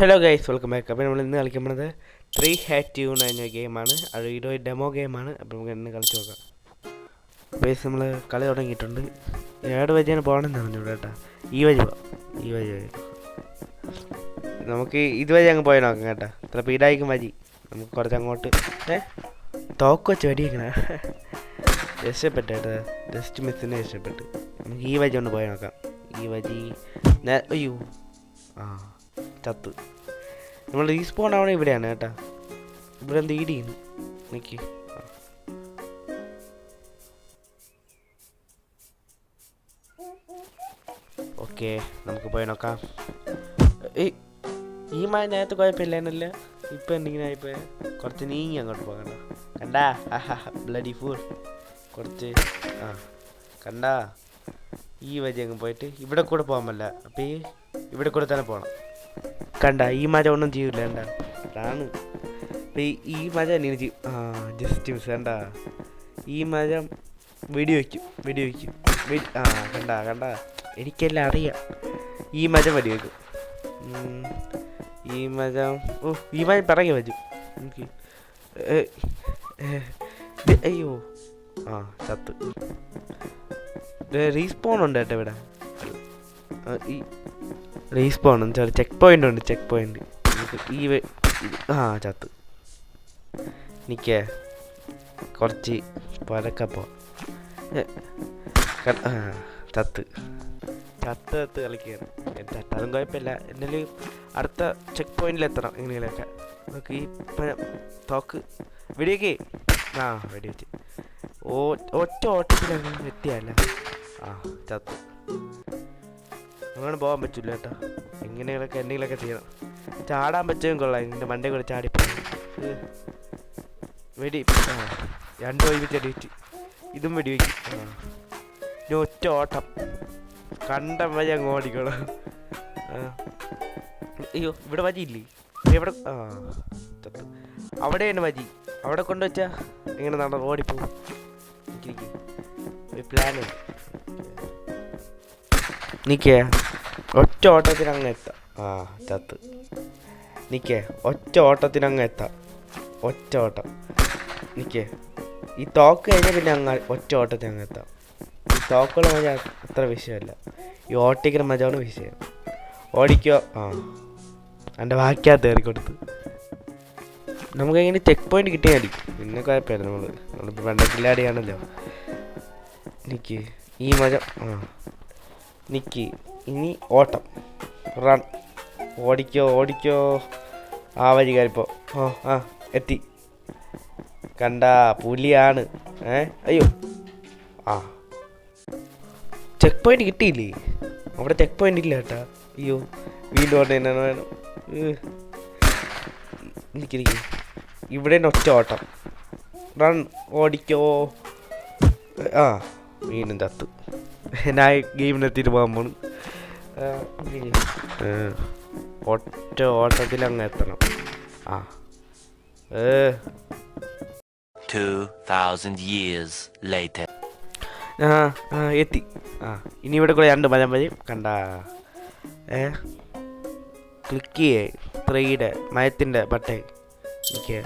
Hello guys, welcome back. അപ്പോൾ നമ്മൾ ഇന്ന് കളിക്കുന്നത് 3 Hat Tune എന്ന ഗെയിമാണ്. അത് ഇതൊരു ഡെമോ ഗെയിമാണ്. അപ്പോൾ നമുക്ക് ഇന്ന് കളിച്ച് നോക്കാം. ഗൈസ്, നമ്മൾ കളി തുടങ്ങിയിട്ടുണ്ട്. ഏത് വഴിയാണ് പോകണമെന്ന് പറഞ്ഞു ഇവിടെ കേട്ടോ. ഈ വഴി പോവാം. ഈ വഴി നമുക്ക് ഇതുവഴി അങ്ങ് പോയി നോക്കാം കേട്ടോ. ഇത്ര സ്പീഡായിരിക്കും വഴി. നമുക്ക് കുറച്ച് അങ്ങോട്ട് തോക്ക് വെച്ച് വെടിയിക്കണ രക്ഷപ്പെട്ടു കേട്ടോ. ജസ്റ്റ് മിസ്സിന് രക്ഷപ്പെട്ടു. നമുക്ക് ഈ വഴി ഒന്ന് പോയി നോക്കാം. ഈ വഴി അയ്യോ ചത്ത്. നമ്മൾ റീസ്പോൺ ആവണ ഇവിടെയാണ് കേട്ടാ. ഇവിടെ എന്ത് ഇടിയുന്നു നിക്ക്. ഓക്കെ, നമുക്ക് പോയി നോക്കാം. ഈ മഴ നേരത്തെ കുഴപ്പമില്ലാന്നല്ല, ഇപ്പം എന്തെങ്കിലും ആയിപ്പോയ കുറച്ച് നീങ്ങി അങ്ങോട്ട് പോകണ്ട. കണ്ടാ ബ്ലഡി ഫുൾ കുറച്ച് കണ്ടാ. ഈ വഴി അങ്ങ് പോയിട്ട് ഇവിടെ കൂടെ പോകാൻ പറ്റില്ല. അപ്പം ഇവിടെ കൂടെ തന്നെ പോകണം. കണ്ട, ഈ മഴ ഒന്നും ചെയ്യില്ല. കണ്ട അതാണ് ഈ മഴ നീ ജസ്റ്റ് മിസ്. കണ്ട, ഈ മഴ വെടിവെക്കും. കണ്ട എനിക്കെല്ലാം അറിയാം. ഈ മഴ വെടിവെക്കും. ഈ മഴ ഈ മഴ പിറകെ വരും എനിക്ക്. അയ്യോ ചത്ത്. റീസ്പോൺ ഉണ്ട് കേട്ടോ ഇവിടെ. ഈ റീസ്പോൺ ചെക്ക് പോയിന്റ് ഉണ്ട്. ചെക്ക് പോയിന്റ് ഈ ചത്ത്. നിൽക്കേ കുറച്ച് പരക്കപ്പോ ചത്ത് കളിക്കുകയാണ്. ചത്താലും കുഴപ്പമില്ല. എന്നാലും അടുത്ത ചെക്ക് പോയിന്റിൽ എത്തണം എങ്ങനെയൊക്കെ. നമുക്ക് ഈ തോക്ക് വെടിയൊക്കെ വെടിവെച്ച് ഒറ്റ ഓട്ടത്തിലാണ് എത്തിയല്ല. ചത്ത്. അങ്ങനെ പോകാൻ പറ്റില്ല കേട്ടോ. എങ്ങനെയൊക്കെ എന്തെങ്കിലുമൊക്കെ ചെയ്യണം. ചാടാൻ പറ്റുകയും കൊള്ളാം. എൻ്റെ മണ്ടേ കൂടെ ചാടിപ്പോ വെടി രണ്ടും ഒരുമിച്ച് വെടിവെച്ച് ഇതും വെടിവെക്കും. ഇനി ഒറ്റ ഓട്ടം കണ്ട വഴി അങ്ങ് ഓടിക്കണം. അയ്യോ, ഇവിടെ വഴിയില്ലേ? എവിടെ ചത്ത്. അവിടെയാണ് വഴി. അവിടെ കൊണ്ടുവച്ചാ എങ്ങനെ ഓടിപ്പോവും. ഒരു പ്ലാനുണ്ട്. നിൽക്കേ ഒറ്റ ഓട്ടത്തിന് അങ്ങ് എത്താം. ചത്ത്. നിൽക്കേ ഒറ്റ ഓട്ടത്തിന് അങ്ങ് എത്താം. ഒറ്റ ഓട്ടം. നിൽക്കേ ഈ തോക്ക് കഴിഞ്ഞാൽ പിന്നെ അങ്ങ് ഒറ്റ ഓട്ടത്തിന് അങ്ങ് എത്താം. ഈ തോക്കുള്ള മജ അത്ര വിഷയമല്ല. ഈ ഓട്ടിക്കുന്ന മജാണ് വിഷയം. ഓടിക്കോ. എൻ്റെ വാക്കിക്കകത്ത് കയറി കൊടുത്ത് നമുക്കെങ്ങനെ ചെക്ക് പോയിന്റ് കിട്ടിയാൽ മതി. പിന്നെ കുഴപ്പമില്ല. നമ്മളിപ്പോൾ വെണ്ടക്കില്ലാടിയാണല്ലോ. നിൽക്ക് ഈ മജ. നിൽക്ക് ഇനി ഓട്ടം. റൺ. ഓടിക്കോ. ആ വഴി കയറിപ്പോ. എത്തി. കണ്ട പുലിയാണ്. അയ്യോ ചെക്ക് പോയിന്റ് കിട്ടിയില്ലേ? അവിടെ ചെക്ക് പോയിന്റ് ഇല്ല കേട്ടാ. അയ്യോ, വീണ്ടും ഓട്ടം തന്നെ വേണം. നിൽക്ക് ഇവിടെ ഒറ്റ ഓട്ടം. റൺ. ഓടിക്കോ. വീണ്ടും ചത്തു. ഞാൻ ഗെയിമിനെത്തിയിട്ട് പോകാൻ പോണു. ഒറ്റ ഓട്ടത്തിൽ അങ്ങ് എത്തണം. 2000 years later. എത്തി. ഇനി ഇവിടെ കൂടെ രണ്ട് മരം വരും. കണ്ട ക്ലിക്ക് ചെയ്യേ 3 മയത്തിൻ്റെ ബട്ടൺ. എനിക്ക്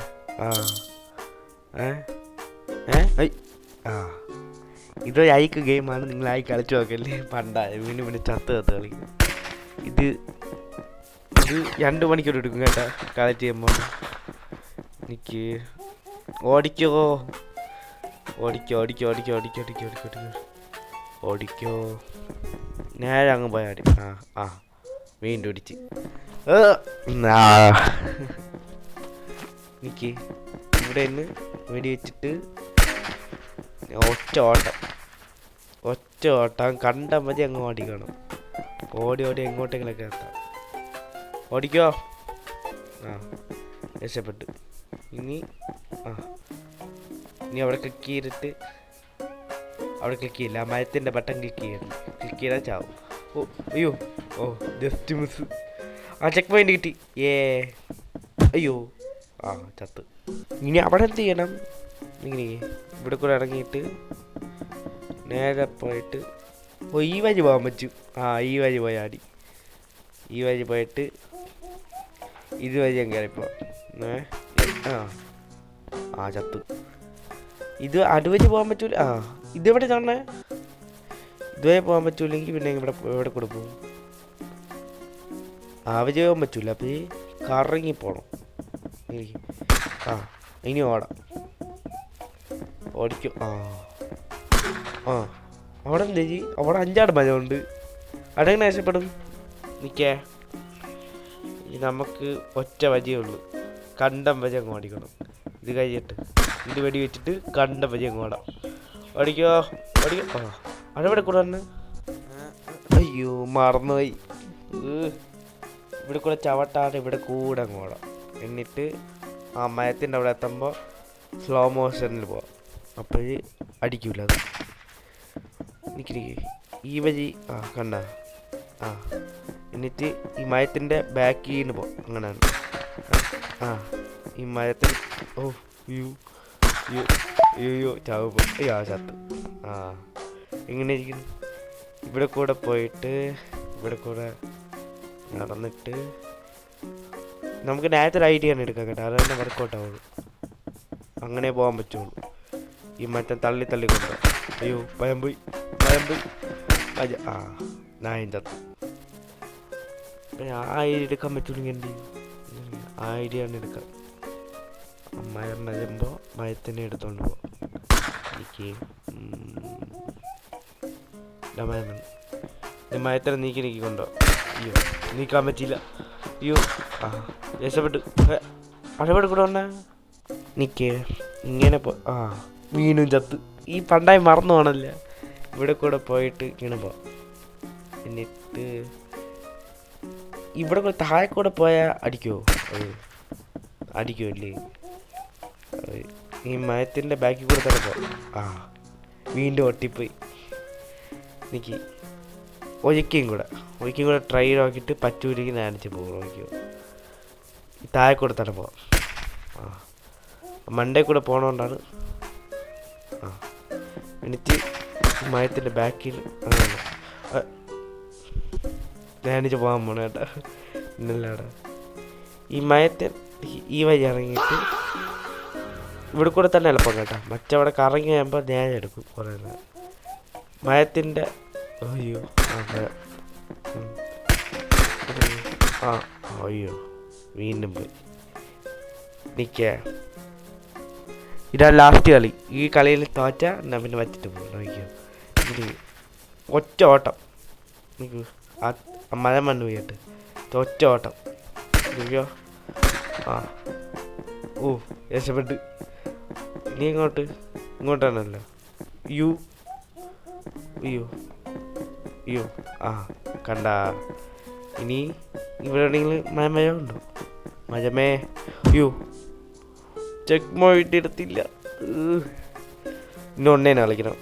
ഇതൊരു ഐക്ക് ഗെയിമാണ്. നിങ്ങൾ ആയി കളിച്ചു നോക്കല്ലേ. പണ്ടായ വീണ്ടും ചത്ത് കളി. ഇത് 2 മണിക്കൂർ എടുക്കും കേട്ടോ കളക്ട് ചെയ്യുമ്പോൾ. എനിക്ക് ഓടിക്കോ. നേരെ അങ്ങ് പോയാടി. വീണ്ടും ഇടിച്ച്. എനിക്ക് ഇവിടെ നിന്ന് വെടി വെച്ചിട്ട് ഒറ്റ ഓട്ടം കണ്ട മതി അങ്ങ് ഓടിക്കണം. ഓടി എങ്ങോട്ടെങ്കിലൊക്കെ എത്താം. ഓടിക്കോ. രക്ഷപ്പെട്ടു. ഇനി അവിടെ ക്ലിക്ക് ചെയ്തിട്ട് അവിടെ ക്ലിക്ക് ചെയ്യില്ല. മരത്തിൻ്റെ ബട്ടൺ ക്ലിക്ക് ചെയ്താൽ ചാവും. അയ്യോ ജസ്റ്റ് മിസ്. ചെക്ക് പോയിന്റ് കിട്ടി. അയ്യോ ചത്ത്. ഇനി അവിടെ എന്ത് ചെയ്യണം? ഇങ്ങനെ ഇവിടെ കൂടെ ഇറങ്ങിയിട്ട് നേരെ പോയിട്ട് ഈ വഴി പോകാൻ പറ്റും. ഈ വഴി പോയാടി. ഈ വഴി പോയിട്ട് ഇതുവഴി ഞാൻ കയറിപ്പോ ആ ചത്ത്. ഇത് അതുവഴി പോകാൻ പറ്റൂല. ഇതെവിടെ കാണണേ? ഇതുവരെ പോകാൻ പറ്റൂലെങ്കിൽ പിന്നെ ഇവിടെ കൂടെ പോകും. വഴി പോകാൻ പറ്റൂല. അപ്പം ഈ കറങ്ങി പോണം. ഇനി ഓടാം. ഓടിക്കും. അവിടെ എന്താ ചേച്ചി? അവിടെ 5 മരമുണ്ട്. അതെങ്ങനെ രക്ഷപ്പെടും? നിൽക്കേ. നമുക്ക് ഒറ്റ വഴിയേ ഉള്ളൂ. കണ്ടം വഴി അങ്ങ് ഓടിക്കണം. ഇത് കഴിഞ്ഞിട്ട് ഇത് വെടി വെച്ചിട്ട് കണ്ടം വഴി അങ്ങ് ഓടാം. ഓടിക്കോ. അവിടെ കൂടെ വന്ന്. അയ്യോ മറന്നുപോയി. ഇവിടെ കൂടെ ചവിട്ടാതെ ഇവിടെ കൂടെ അങ്ങ് ഓടാം. എന്നിട്ട് ആ മരത്തിൻ്റെ അവിടെ എത്തുമ്പോൾ സ്ലോ മോഷനിൽ പോവാം. അപ്പോൾ അടിക്കൂല അത്. നിൽക്കി ഈ വഴി കണ്ട. എന്നിട്ട് ഈ മരത്തിൻ്റെ ബാക്കിൽ നിന്ന് പോവാം. അങ്ങനെയാണ്. ഈ മരത്തിൽ ചാവ് ചത്ത്. എങ്ങനെ ഇരിക്കുന്നു? ഇവിടെ കൂടെ പോയിട്ട് ഇവിടെ കൂടെ നടന്നിട്ട് നമുക്ക് നേരത്തെ ഒരു ഐഡിയ ആണ് എടുക്കാൻ കേട്ടോ. അത് തന്നെ വർക്കൗട്ട് ആവുള്ളൂ. അങ്ങനെ പോകാൻ പറ്റുള്ളൂ. ഈ മറ്റം തള്ളി കൊണ്ടുപോകാം. അയ്യോ ഭയം പോയി. നായും ചത്ത്. ആ ഐഡിയ എടുക്കാൻ പറ്റൂലെങ്കിൽ എന്ത് ചെയ്യും? ആ ഐഡിയ ആണ് എടുക്കാം. മരം വരുമ്പോൾ മരത്തിനെ എടുത്തോണ്ട് പോവാം. എനിക്ക് മരത്തിനെ നീക്കിക്കൊണ്ടോ? അയ്യോ നീക്കാൻ പറ്റിയില്ല. അയ്യോ രക്ഷപ്പെട്ടു. അവിടെ കൂടെ വന്നേ. നിൽക്കേ ഇങ്ങനെ വീണ്ടും ചത്ത്. ഈ പണ്ടായി മറന്നു പോകണല്ലേ. ഇവിടെ കൂടെ പോയിട്ട് ഇങ്ങനെ പോവാം. എന്നിട്ട് ഇവിടെ കൂടെ താഴെ കൂടെ പോയാൽ അടിക്കുമോ? അടിക്കുമല്ലേ. ഈ മരത്തിൻ്റെ ബാക്കിൽ കൂടെ തന്നെ പോവാം. വീണ്ടും ഒട്ടിപ്പോയി. എനിക്ക് ഒരിക്കയും കൂടെ ട്രൈ നോക്കിയിട്ട് പറ്റൂലേക്ക് നനച്ച് പോകും. നോക്കിയോ ഈ താഴെ കൂടെ തന്നെ പോവാം. മണ്ടേ കൂടെ പോകണോണ്ടാണ്. എന്നിട്ട് മരത്തിൻ്റെ ബാക്കിൽ അങ്ങനെ നനച്ച് പോകാൻ പോണ കേട്ടാ. ഇന്നല്ലാടാ ഈ മരത്തിൽ ഈ വഴി ഇറങ്ങിയിട്ട് ഇവിടെ കൂടെ തന്നെ എളുപ്പം കേട്ടോ. മറ്റവിടെ കറങ്ങി കഴിയുമ്പോൾ ഞാൻ എടുക്കും കുറേ നേരം. മരത്തിൻ്റെ അയ്യോ വീണ്ടും പോയി. നിൽക്കേ. ഇതാ ലാസ്റ്റ് കളി. ഈ കളിയിൽ തോറ്റ ഞാൻ പിന്നെ വച്ചിട്ട് പോകും. നോക്കിയോ ഒറ്റ ഓട്ടം. നിൽക്കൂ. മരം മണ്ണ് പോയിട്ട് ഒറ്റ ഓട്ടം. നോക്കിയോ. രക്ഷപ്പെട്ട്. ഇനി ഇങ്ങോട്ടാണല്ലോ. അയ്യോ കണ്ട. ഇനി ഇവിടെ എവിടെയെങ്കിലും മഴയുണ്ടോ? മഴമേ. ചെക്ക് പോയിട്ട് എടുത്തില്ല. ഇനി ഒന്നേനെ കളിക്കണം.